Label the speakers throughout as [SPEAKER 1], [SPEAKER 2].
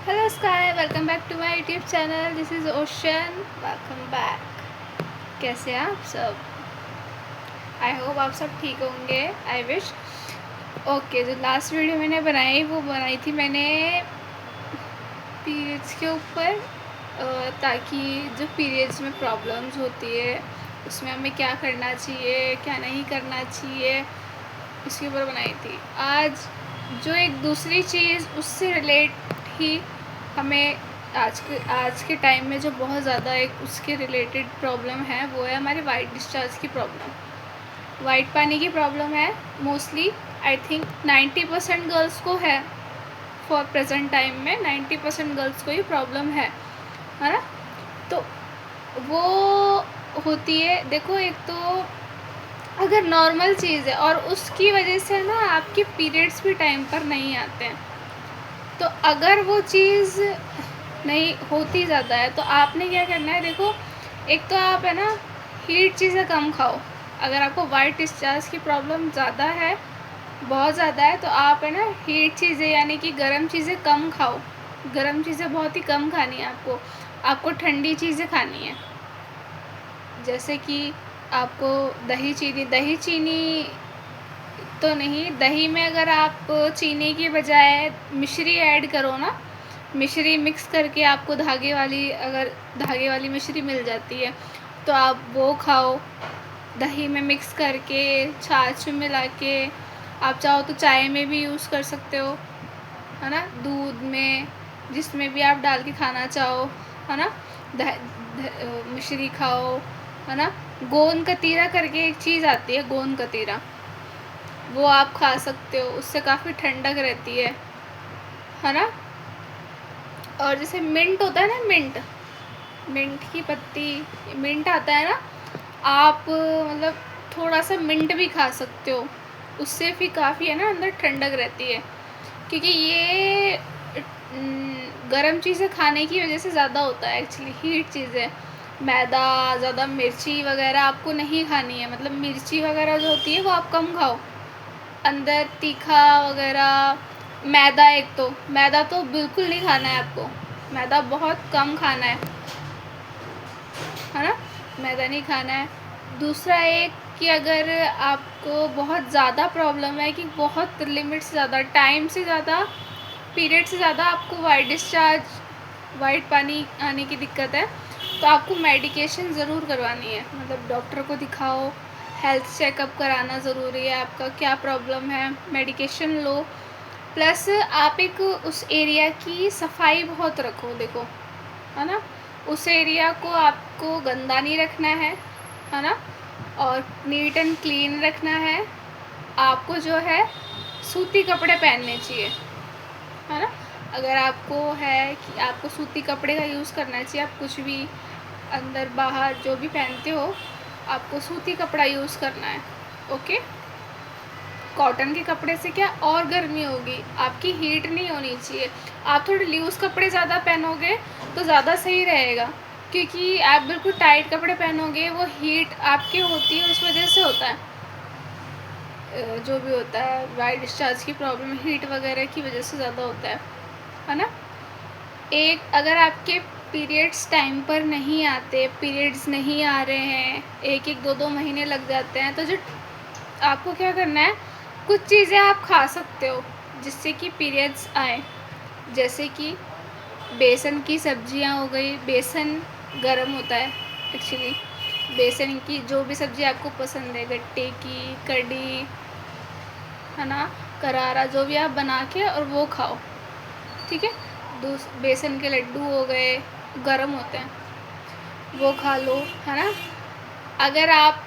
[SPEAKER 1] Hello Sky, welcome back to my YouTube channel. This is Ocean. Welcome back. कैसे हैं आप सब? I hope आप सब ठीक होंगे। I wish. ओके, जो लास्ट वीडियो मैंने बनाई वो बनाई थी मैंने पीरियड्स के ऊपर, ताकि जो पीरियड्स में प्रॉब्लम्स होती है उसमें हमें क्या करना चाहिए, क्या नहीं करना चाहिए, उसके ऊपर बनाई थी। आज जो एक दूसरी चीज़ उससे रिलेट ही हमें आज के टाइम में जो बहुत ज़्यादा एक उसके रिलेटेड प्रॉब्लम है वो है हमारे वाइट डिस्चार्ज की प्रॉब्लम। वाइट पानी की प्रॉब्लम है मोस्टली। आई थिंक 90% गर्ल्स को है। फॉर प्रेजेंट टाइम में 90% गर्ल्स को ही प्रॉब्लम है ना। तो वो होती है, देखो, एक तो अगर नॉर्मल चीज़ है और उसकी वजह से ना आपके पीरियड्स भी टाइम पर नहीं आते हैं, तो अगर वो चीज़ नहीं होती ज़्यादा है तो आपने क्या करना है। देखो, एक तो आप है ना हीट चीज़ें कम खाओ। अगर आपको वाइट डिस्चार्ज की प्रॉब्लम ज़्यादा है, बहुत ज़्यादा है, तो आप है ना हीट चीज़ें यानी कि गर्म चीज़ें कम खाओ। गर्म चीज़ें बहुत ही कम खानी है आपको ठंडी चीज़ें खानी है। जैसे कि आपको दही चीनी तो नहीं, दही में अगर आप चीनी की बजाय मिश्री ऐड करो ना, मिश्री मिक्स करके आपको धागे वाली मिश्री मिल जाती है तो आप वो खाओ। दही में मिक्स करके, छाछ में मिला के, आप चाहो तो चाय में भी यूज़ कर सकते हो, है ना, दूध में, जिसमें भी आप डाल के खाना चाहो, है ना। मिश्री खाओ, है ना। गोंद कतीरा करके एक चीज़ आती है, गोंद कतीरा, वो आप खा सकते हो, उससे काफ़ी ठंडक रहती है ना। और जैसे मिंट होता है ना, मिंट की पत्ती, मिंट आता है ना, आप मतलब थोड़ा सा मिंट भी खा सकते हो, उससे भी काफ़ी है ना अंदर ठंडक रहती है। क्योंकि ये गरम चीज़ें खाने की वजह से ज़्यादा होता है एक्चुअली, हीट चीज़ें। मैदा, ज़्यादा मिर्ची वगैरह आपको नहीं खानी है, मतलब मिर्ची वगैरह जो होती है वो आप कम खाओ। अंदर तीखा वगैरह, मैदा तो बिल्कुल नहीं खाना है आपको। मैदा बहुत कम खाना है ना। मैदा नहीं खाना है। दूसरा एक कि अगर आपको बहुत ज़्यादा प्रॉब्लम है कि बहुत लिमिट से ज़्यादा, टाइम से ज़्यादा, पीरियड से ज़्यादा आपको वाइट डिस्चार्ज, वाइट पानी आने की दिक्कत है, तो आपको मेडिकेशन ज़रूर करवानी है। मतलब डॉक्टर को दिखाओ, हेल्थ चेकअप कराना ज़रूरी है। आपका क्या प्रॉब्लम है, मेडिकेशन लो। प्लस आप एक उस एरिया की सफाई बहुत रखो, देखो, है ना। उस एरिया को आपको गंदा नहीं रखना है ना, और नीट एंड क्लीन रखना है। आपको जो है सूती कपड़े पहनने चाहिए, है ना। अगर आपको है कि आपको सूती कपड़े का यूज़ करना चाहिए, आप कुछ भी अंदर बाहर जो भी पहनते हो, आपको सूती कपड़ा यूज़ करना है। ओके। कॉटन के कपड़े से क्या और गर्मी होगी, आपकी हीट नहीं होनी चाहिए। आप थोड़े लूज़ कपड़े ज़्यादा पहनोगे तो ज़्यादा सही रहेगा, क्योंकि आप बिल्कुल टाइट कपड़े पहनोगे वो हीट आपके होती है, उस वजह से होता है। जो भी होता है वाइट डिस्चार्ज की प्रॉब्लम हीट वगैरह की वजह से ज़्यादा होता है ना। एक, अगर आपके पीरियड्स टाइम पर नहीं आते, पीरियड्स नहीं आ रहे हैं, एक एक दो दो महीने लग जाते हैं, तो जो आपको क्या करना है, कुछ चीज़ें आप खा सकते हो जिससे कि पीरियड्स आए। जैसे कि बेसन की सब्जियां हो गई। बेसन गर्म होता है एक्चुअली। बेसन की जो भी सब्ज़ी आपको पसंद है, गट्टे की, कड़ी, है ना, करारा, जो भी आप बना के और वो खाओ, ठीक है। बेसन के लड्डू हो गए, गर्म होते हैं, वो खा लो, है ना। अगर आप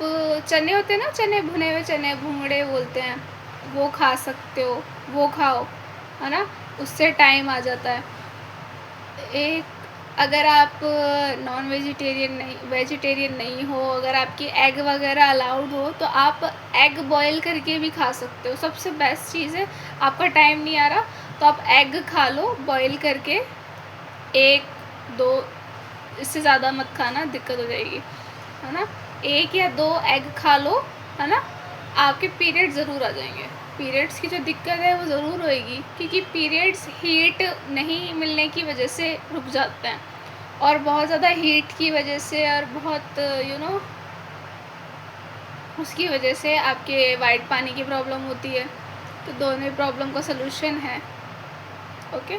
[SPEAKER 1] चने होते हैं ना, चने, भुने हुए चने, भुंगड़े बोलते हैं, वो खा सकते हो, वो खाओ, है ना, उससे टाइम आ जाता है। एक, अगर आप वेजिटेरियन नहीं हो, अगर आपकी एग वगैरह अलाउड हो, तो आप एग बॉईल करके भी खा सकते हो। सबसे बेस्ट चीज़ है, आपका टाइम नहीं आ रहा तो आप एग खा लो बॉईल करके। एक, दो, इससे ज़्यादा मत खाना, दिक्कत हो जाएगी, है ना। एक या दो एग खा लो, है ना, आपके पीरियड ज़रूर आ जाएंगे। पीरियड्स की जो दिक्कत है वो ज़रूर होएगी, क्योंकि पीरियड्स हीट नहीं मिलने की वजह से रुक जाते हैं, और बहुत ज़्यादा हीट की वजह से और बहुत उसकी वजह से आपके वाइट पानी की प्रॉब्लम होती है। तो दोनों ही प्रॉब्लम का सलूशन है। ओके,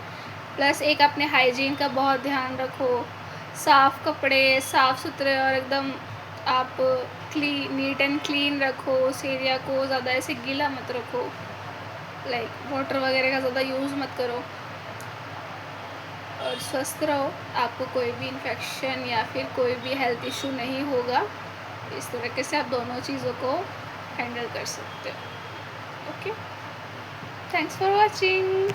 [SPEAKER 1] प्लस एक अपने हाइजीन का बहुत ध्यान रखो, साफ़ कपड़े, साफ़ सुथरे और एकदम आप नीट एंड क्लीन रखो उस एरिया को, ज़्यादा ऐसे गीला मत रखो, लाइक वाटर वगैरह का ज़्यादा यूज़ मत करो, और स्वस्थ रहो। आपको कोई भी इन्फेक्शन या फिर कोई भी हेल्थ इशू नहीं होगा। इस तरीके से आप दोनों चीज़ों को हैंडल कर सकते हो। Okay, thanks for watching.